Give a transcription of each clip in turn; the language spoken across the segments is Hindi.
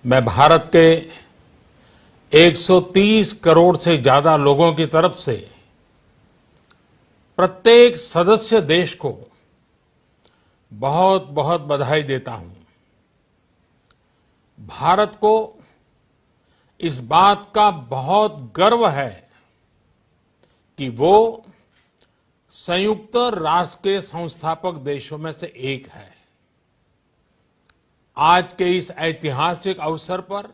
मैं भारत के 130 करोड़ से ज्यादा लोगों की तरफ से प्रत्येक सदस्य देश को बहुत बहुत बधाई देता हूं। भारत को इस बात का बहुत गर्व है कि वो संयुक्त राष्ट्र के संस्थापक देशों में से एक है। आज के इस ऐतिहासिक अवसर पर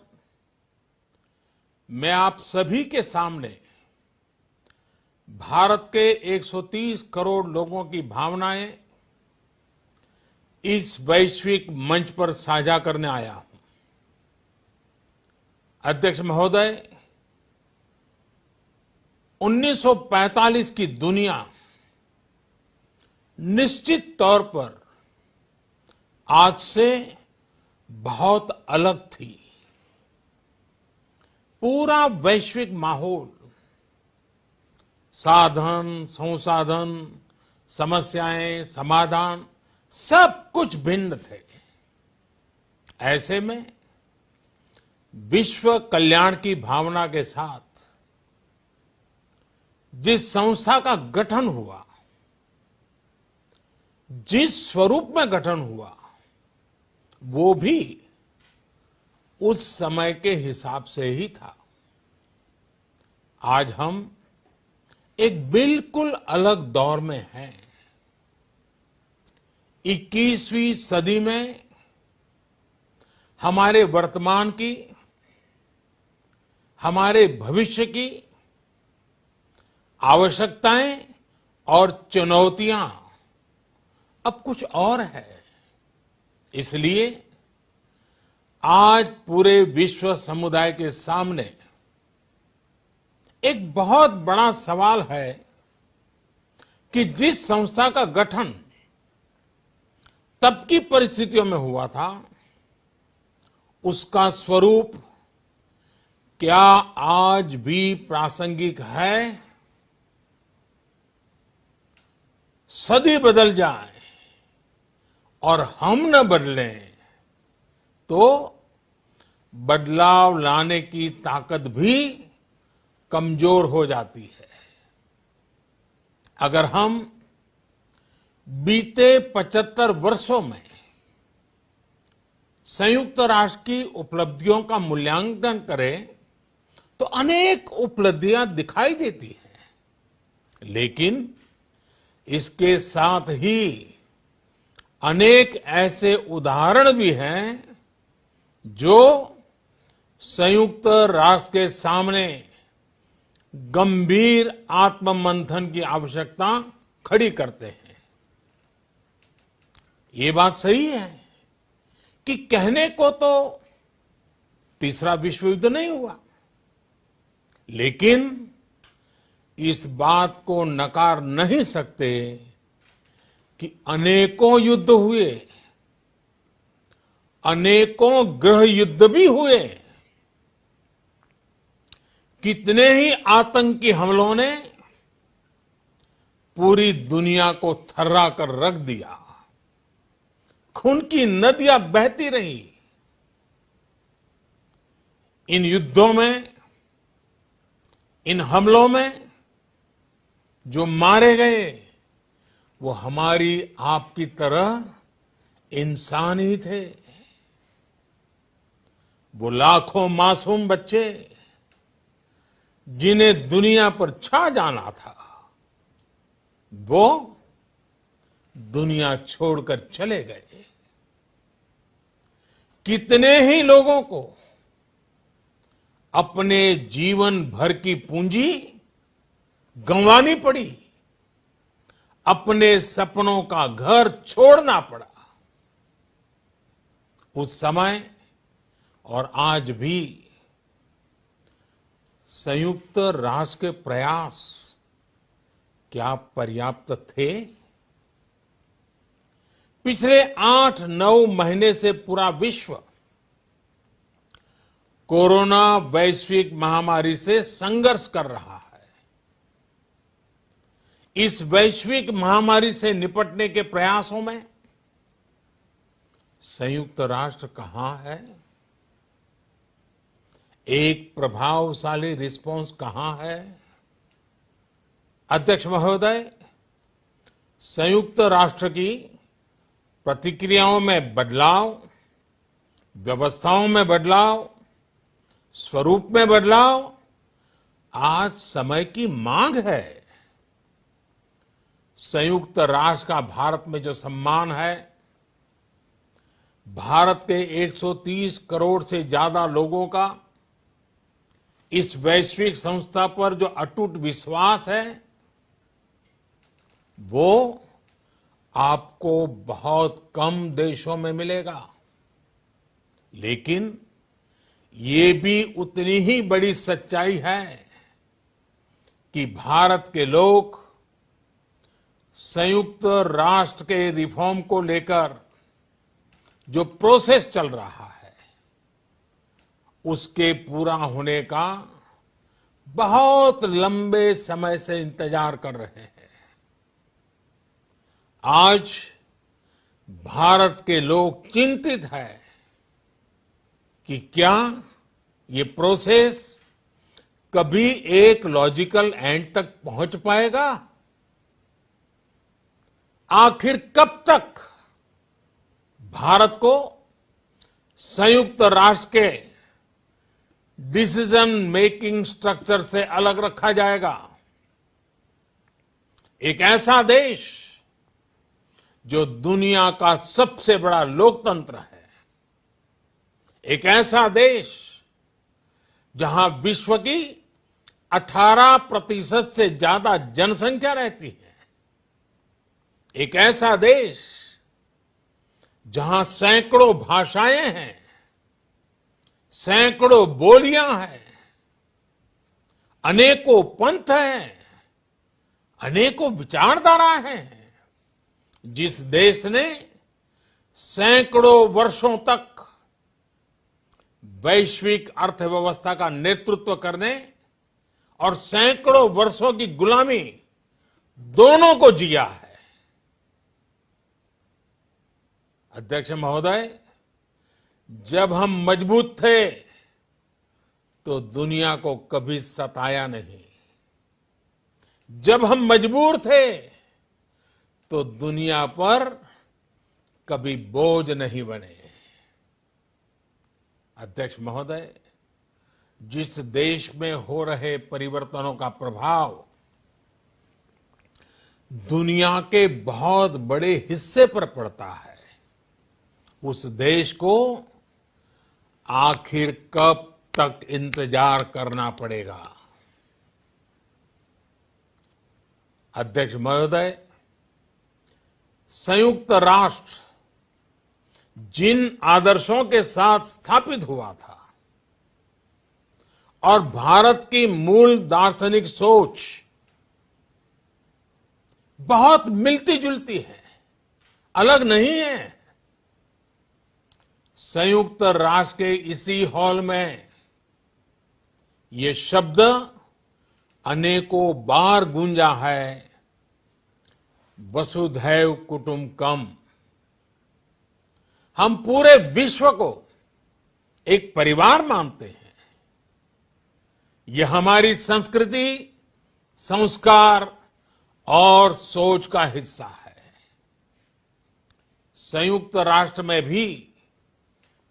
मैं आप सभी के सामने भारत के 130 करोड़ लोगों की भावनाएं इस वैश्विक मंच पर साझा करने आया हूं। अध्यक्ष महोदय, 1945 की दुनिया निश्चित तौर पर आज से बहुत अलग थी। पूरा वैश्विक माहौल, साधन, संसाधन, समस्याएं, समाधान सब कुछ भिन्न थे। ऐसे में विश्व कल्याण की भावना के साथ जिस संस्था का गठन हुआ, जिस स्वरूप में गठन हुआ, वो भी उस समय के हिसाब से ही था। आज हम एक बिल्कुल अलग दौर में हैं। 21वीं सदी में हमारे वर्तमान की, हमारे भविष्य की आवश्यकताएं और चुनौतियां अब कुछ और है। इसलिए आज पूरे विश्व समुदाय के सामने एक बहुत बड़ा सवाल है कि जिस संस्था का गठन तब की परिस्थितियों में हुआ था, उसका स्वरूप क्या आज भी प्रासंगिक है? सदी बदल जाए और हम न बदलें तो बदलाव लाने की ताकत भी कमजोर हो जाती है। अगर हम बीते 75 वर्षों में संयुक्त राष्ट्र की उपलब्धियों का मूल्यांकन करें तो अनेक उपलब्धियां दिखाई देती हैं, लेकिन इसके साथ ही अनेक ऐसे उदाहरण भी हैं जो संयुक्त राष्ट्र के सामने गंभीर आत्ममंथन की आवश्यकता खड़ी करते हैं। ये बात सही है कि कहने को तो तीसरा विश्व युद्ध नहीं हुआ, लेकिन इस बात को नकार नहीं सकते कि अनेकों युद्ध हुए, अनेकों गृह युद्ध भी हुए। कितने ही आतंकी हमलों ने पूरी दुनिया को थर्रा कर रख दिया। खून की नदियां बहती रही। इन युद्धों में, इन हमलों में जो मारे गए वो हमारी आपकी तरह इंसान ही थे। वो लाखों मासूम बच्चे जिन्हें दुनिया पर छा जाना था, वो दुनिया छोड़कर चले गए। कितने ही लोगों को अपने जीवन भर की पूंजी गंवानी पड़ी, अपने सपनों का घर छोड़ना पड़ा। उस समय और आज भी संयुक्त राष्ट्र के प्रयास क्या पर्याप्त थे? पिछले 8-9 महीने से पूरा विश्व कोरोना वैश्विक महामारी से संघर्ष कर रहा है। इस वैश्विक महामारी से निपटने के प्रयासों में संयुक्त राष्ट्र कहां है? एक प्रभावशाली रिस्पांस कहां है? अध्यक्ष महोदय, संयुक्त राष्ट्र की प्रतिक्रियाओं में बदलाव, व्यवस्थाओं में बदलाव, स्वरूप में बदलाव आज समय की मांग है। संयुक्त राष्ट्र का भारत में जो सम्मान है, भारत के 130 करोड़ से ज्यादा लोगों का इस वैश्विक संस्था पर जो अटूट विश्वास है, वो आपको बहुत कम देशों में मिलेगा। लेकिन ये भी उतनी ही बड़ी सच्चाई है कि भारत के लोग संयुक्त राष्ट्र के रिफॉर्म को लेकर जो प्रोसेस चल रहा है, उसके पूरा होने का बहुत लंबे समय से इंतजार कर रहे हैं। आज भारत के लोग चिंतित हैं कि क्या ये प्रोसेस कभी एक लॉजिकल एंड तक पहुंच पाएगा? आखिर कब तक भारत को संयुक्त राष्ट्र के डिसीजन मेकिंग स्ट्रक्चर से अलग रखा जाएगा? एक ऐसा देश जो दुनिया का सबसे बड़ा लोकतंत्र है, एक ऐसा देश जहां विश्व की 18% से ज्यादा जनसंख्या रहती है, एक ऐसा देश जहां सैकड़ों भाषाएं हैं, सैकड़ों बोलियां हैं, अनेकों पंथ हैं, अनेकों विचारधारा हैं, जिस देश ने सैकड़ों वर्षों तक वैश्विक अर्थव्यवस्था का नेतृत्व करने और सैकड़ों वर्षों की गुलामी दोनों को जिया है। अध्यक्ष महोदय, जब हम मजबूत थे तो दुनिया को कभी सताया नहीं। जब हम मजबूर थे तो दुनिया पर कभी बोझ नहीं बने। अध्यक्ष महोदय, जिस देश में हो रहे परिवर्तनों का प्रभाव दुनिया के बहुत बड़े हिस्से पर पड़ता है, उस देश को आखिर कब तक इंतजार करना पड़ेगा? अध्यक्ष महोदय, संयुक्त राष्ट्र जिन आदर्शों के साथ स्थापित हुआ था और भारत की मूल दार्शनिक सोच बहुत मिलती जुलती है, अलग नहीं है। संयुक्त राष्ट्र के इसी हॉल में ये शब्द अनेकों बार गूंजा है, वसुधैव कुटुंबकम। हम पूरे विश्व को एक परिवार मानते हैं। यह हमारी संस्कृति, संस्कार और सोच का हिस्सा है। संयुक्त राष्ट्र में भी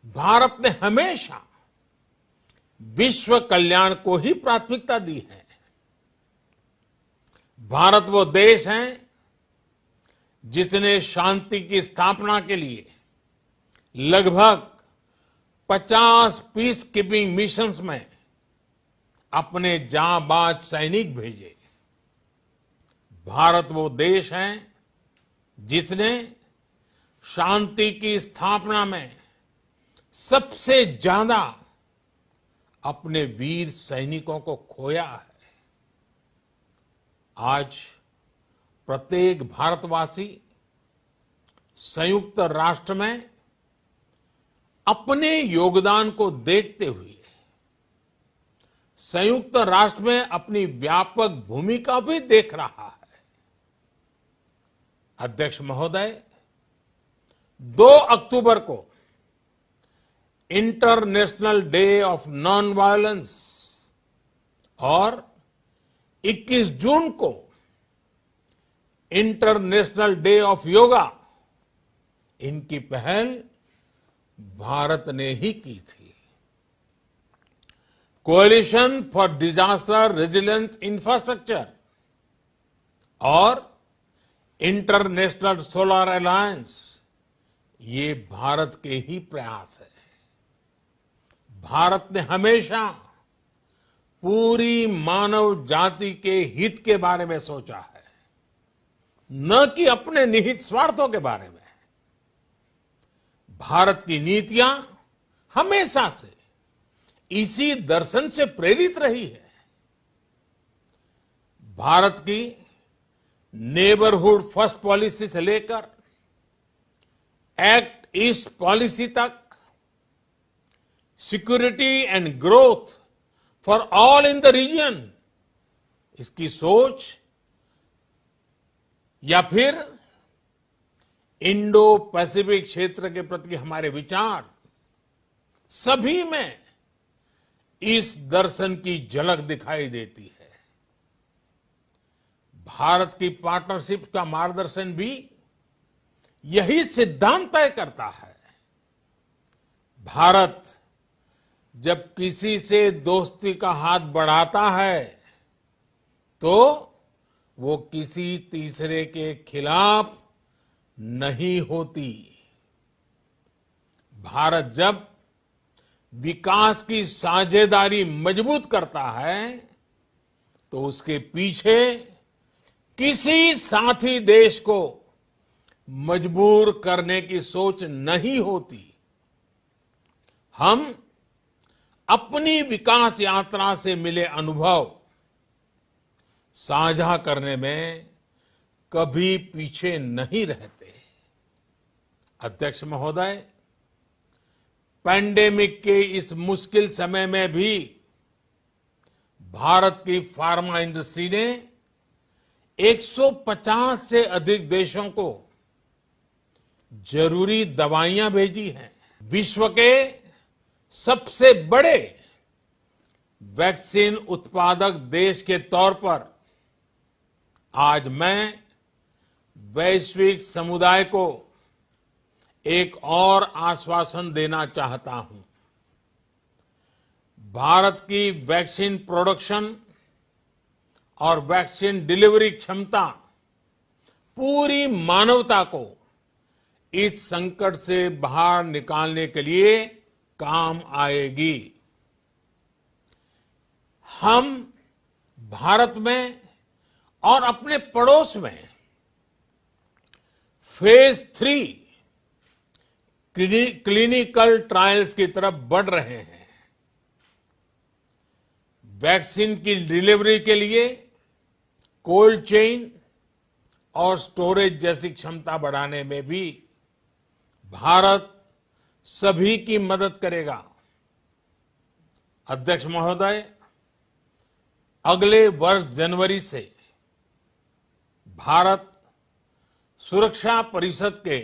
भारत ने हमेशा विश्व कल्याण को ही प्राथमिकता दी है। भारत वो देश है जिसने शांति की स्थापना के लिए लगभग 50 पीस कीपिंग मिशंस में अपने जांबाज सैनिक भेजे। भारत वो देश है जिसने शांति की स्थापना में सबसे ज्यादा अपने वीर सैनिकों को खोया है। आज प्रत्येक भारतवासी संयुक्त राष्ट्र में अपने योगदान को देखते हुए संयुक्त राष्ट्र में अपनी व्यापक भूमिका भी देख रहा है। अध्यक्ष महोदय, 2 अक्टूबर को international day of non violence और 21 जून को इंटरनेशनल डे ऑफ योगा, इनकी पहल भारत ने ही की थी। Coalition for disaster resilience infrastructure और इंटरनेशनल सोलर अलायंस, ये भारत के ही प्रयास है। भारत ने हमेशा पूरी मानव जाति के हित के बारे में सोचा है, न कि अपने निहित स्वार्थों के बारे में। भारत की नीतियां हमेशा से इसी दर्शन से प्रेरित रही है। भारत की नेबरहुड फर्स्ट पॉलिसी से लेकर एक्ट ईस्ट पॉलिसी तक, security and growth for all in the region, इसकी सोच, या फिर इंडो पैसिफिक क्षेत्र के प्रति हमारे विचार, सभी में इस दर्शन की झलक दिखाई देती है। भारत की पार्टनरशिप का मार्गदर्शन भी यही सिद्धांत तय करता है। भारत जब किसी से दोस्ती का हाथ बढ़ाता है तो वो किसी तीसरे के खिलाफ नहीं होती। भारत जब विकास की साझेदारी मजबूत करता है तो उसके पीछे किसी साथी देश को मजबूर करने की सोच नहीं होती। हम अपनी विकास यात्रा से मिले अनुभव साझा करने में कभी पीछे नहीं रहते। अध्यक्ष महोदय, पैंडेमिक के इस मुश्किल समय में भी भारत की फार्मा इंडस्ट्री ने 150 से अधिक देशों को जरूरी दवाइयां भेजी हैं। विश्व के सबसे बड़े वैक्सीन उत्पादक देश के तौर पर आज मैं वैश्विक समुदाय को एक और आश्वासन देना चाहता हूं। भारत की वैक्सीन प्रोडक्शन और वैक्सीन डिलीवरी क्षमता पूरी मानवता को इस संकट से बाहर निकालने के लिए काम आएगी। हम भारत में और अपने पड़ोस में फेज 3 क्लिनिकल ट्रायल्स की तरफ बढ़ रहे हैं। वैक्सीन की डिलीवरी के लिए कोल्ड चेन और स्टोरेज जैसी क्षमता बढ़ाने में भी भारत सभी की मदद करेगा। अध्यक्ष महोदय, अगले वर्ष जनवरी से भारत सुरक्षा परिषद के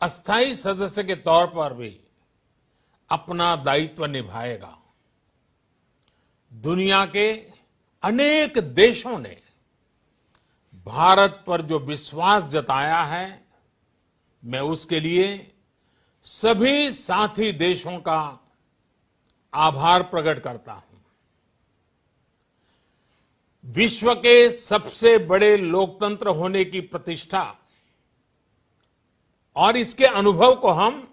अस्थायी सदस्य के तौर पर भी अपना दायित्व निभाएगा। दुनिया के अनेक देशों ने भारत पर जो विश्वास जताया है, मैं उसके लिए सभी साथी देशों का आभार प्रकट करता हूं। विश्व के सबसे बड़े लोकतंत्र होने की प्रतिष्ठा और इसके अनुभव को हम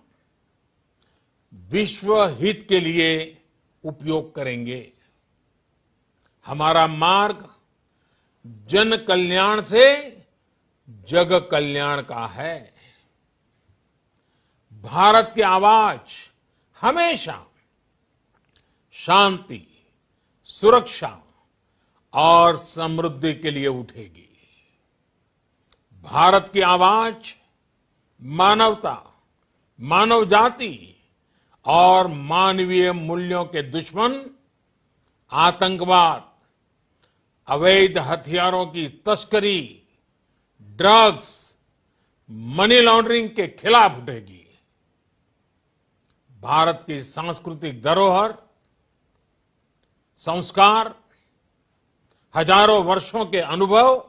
विश्व हित के लिए उपयोग करेंगे। हमारा मार्ग जन कल्याण से जग कल्याण का है। भारत की आवाज हमेशा शांति, सुरक्षा और समृद्धि के लिए उठेगी। भारत की आवाज मानवता, मानव जाति और मानवीय मूल्यों के दुश्मन आतंकवाद, अवैध हथियारों की तस्करी, ड्रग्स, मनी लॉन्ड्रिंग के खिलाफ उठेगी। भारत की सांस्कृतिक धरोहर, संस्कार, हजारों वर्षों के अनुभव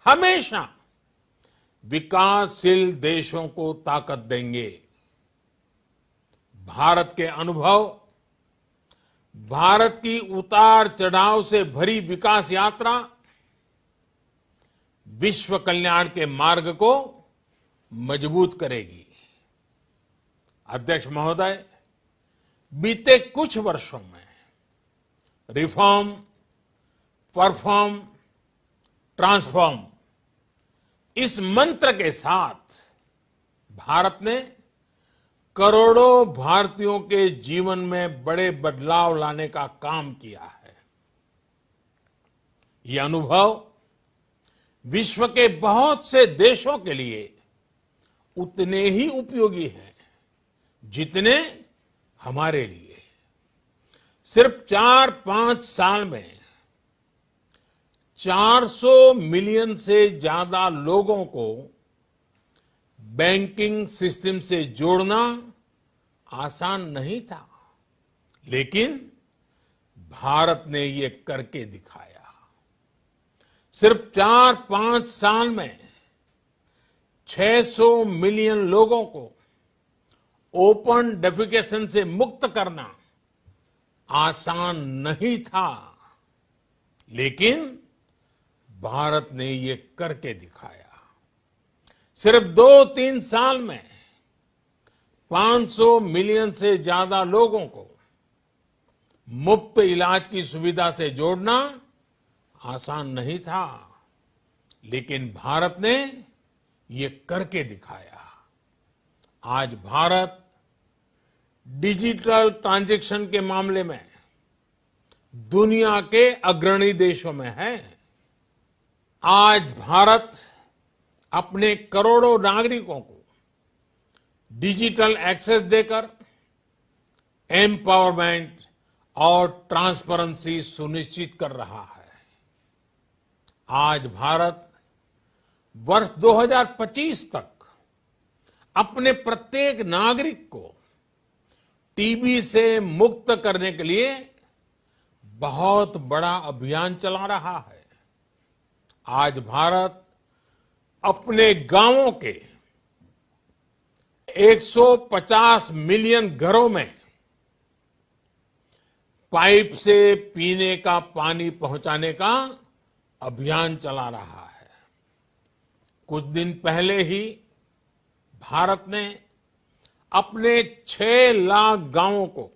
हमेशा विकासशील देशों को ताकत देंगे। भारत के अनुभव, भारत की उतार चढ़ाव से भरी विकास यात्रा विश्व कल्याण के मार्ग को मजबूत करेगी। अध्यक्ष महोदय, बीते कुछ वर्षों में रिफॉर्म, परफॉर्म, ट्रांसफॉर्म इस मंत्र के साथ भारत ने करोड़ों भारतीयों के जीवन में बड़े बदलाव लाने का काम किया है। ये अनुभव विश्व के बहुत से देशों के लिए उतने ही उपयोगी हैं जितने हमारे लिए। सिर्फ 4-5 साल में 400 मिलियन से ज्यादा लोगों को बैंकिंग सिस्टम से जोड़ना आसान नहीं था, लेकिन भारत ने ये करके दिखाया। सिर्फ 4-5 साल में 600 मिलियन लोगों को ओपन डेफिकेशन से मुक्त करना आसान नहीं था, लेकिन भारत ने ये करके दिखाया। सिर्फ 2-3 साल में 500 मिलियन से ज्यादा लोगों को मुफ्त इलाज की सुविधा से जोड़ना आसान नहीं था, लेकिन भारत ने ये करके दिखाया। आज भारत डिजिटल ट्रांजैक्शन के मामले में दुनिया के अग्रणी देशों में है। आज भारत अपने करोड़ों नागरिकों को डिजिटल एक्सेस देकर एम्पावरमेंट और ट्रांसपेरेंसी सुनिश्चित कर रहा है। आज भारत वर्ष 2025 तक अपने प्रत्येक नागरिक को टीबी से मुक्त करने के लिए बहुत बड़ा अभियान चला रहा है। आज भारत अपने गांवों के 150 मिलियन घरों में पाइप से पीने का पानी पहुंचाने का अभियान चला रहा है। कुछ दिन पहले ही भारत ने अपने 6 लाख गांवों को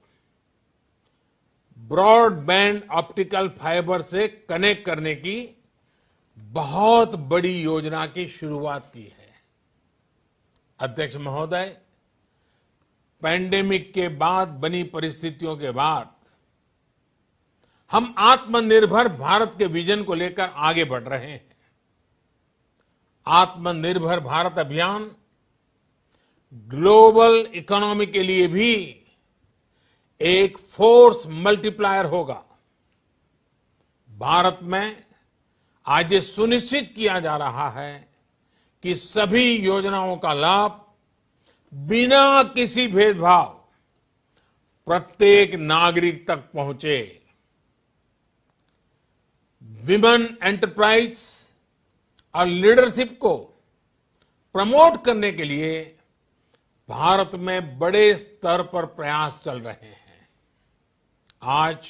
ब्रॉडबैंड ऑप्टिकल फाइबर से कनेक्ट करने की बहुत बड़ी योजना की शुरुआत की है। अध्यक्ष महोदय, पैंडेमिक के बाद बनी परिस्थितियों के बाद हम आत्मनिर्भर भारत के विजन को लेकर आगे बढ़ रहे हैं। आत्मनिर्भर भारत अभियान ग्लोबल इकोनॉमी के लिए भी एक फोर्स मल्टीप्लायर होगा। भारत में आज ये सुनिश्चित किया जा रहा है कि सभी योजनाओं का लाभ बिना किसी भेदभाव प्रत्येक नागरिक तक पहुंचे। विमेन एंटरप्राइज और लीडरशिप को प्रमोट करने के लिए भारत में बड़े स्तर पर प्रयास चल रहे हैं। आज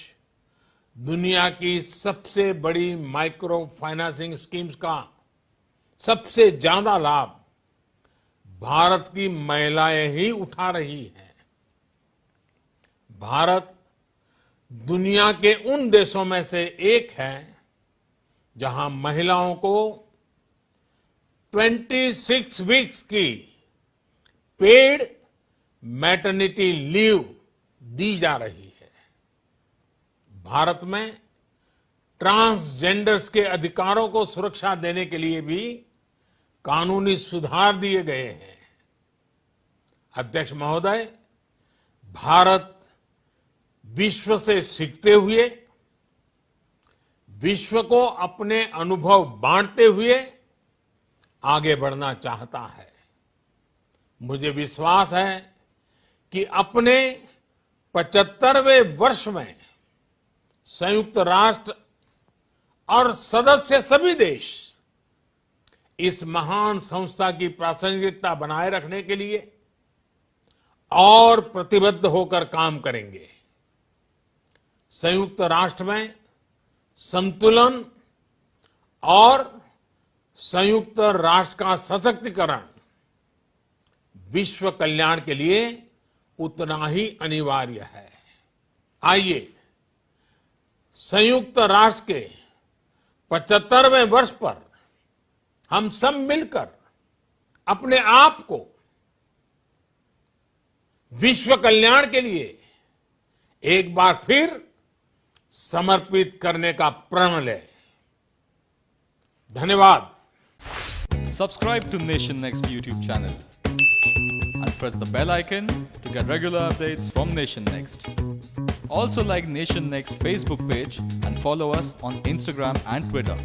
दुनिया की सबसे बड़ी माइक्रो फाइनेंसिंग स्कीम्स का सबसे ज्यादा लाभ भारत की महिलाएं ही उठा रही हैं। भारत दुनिया के उन देशों में से एक है जहां महिलाओं को 26 वीक्स की पेड मैटरनिटी लीव दी जा रही है। भारत में ट्रांसजेंडर्स के अधिकारों को सुरक्षा देने के लिए भी कानूनी सुधार दिए गए हैं। अध्यक्ष महोदय, भारत विश्व से सीखते हुए, विश्व को अपने अनुभव बांटते हुए आगे बढ़ना चाहता है। मुझे विश्वास है कि अपने 75वें वर्ष में संयुक्त राष्ट्र और सदस्य सभी देश इस महान संस्था की प्रासंगिकता बनाए रखने के लिए और प्रतिबद्ध होकर काम करेंगे। संयुक्त राष्ट्र में संतुलन और संयुक्त राष्ट्र का सशक्तिकरण विश्व कल्याण के लिए उतना ही अनिवार्य है। आइए संयुक्त राष्ट्र के 75वें वर्ष पर हम सब मिलकर अपने आप को विश्व कल्याण के लिए एक बार फिर समर्पित करने का प्रण लें। धन्यवाद। Subscribe to Nation Next YouTube channel and press the bell icon to get regular updates from Nation Next. Also like Nation Next Facebook page and follow us on Instagram and Twitter.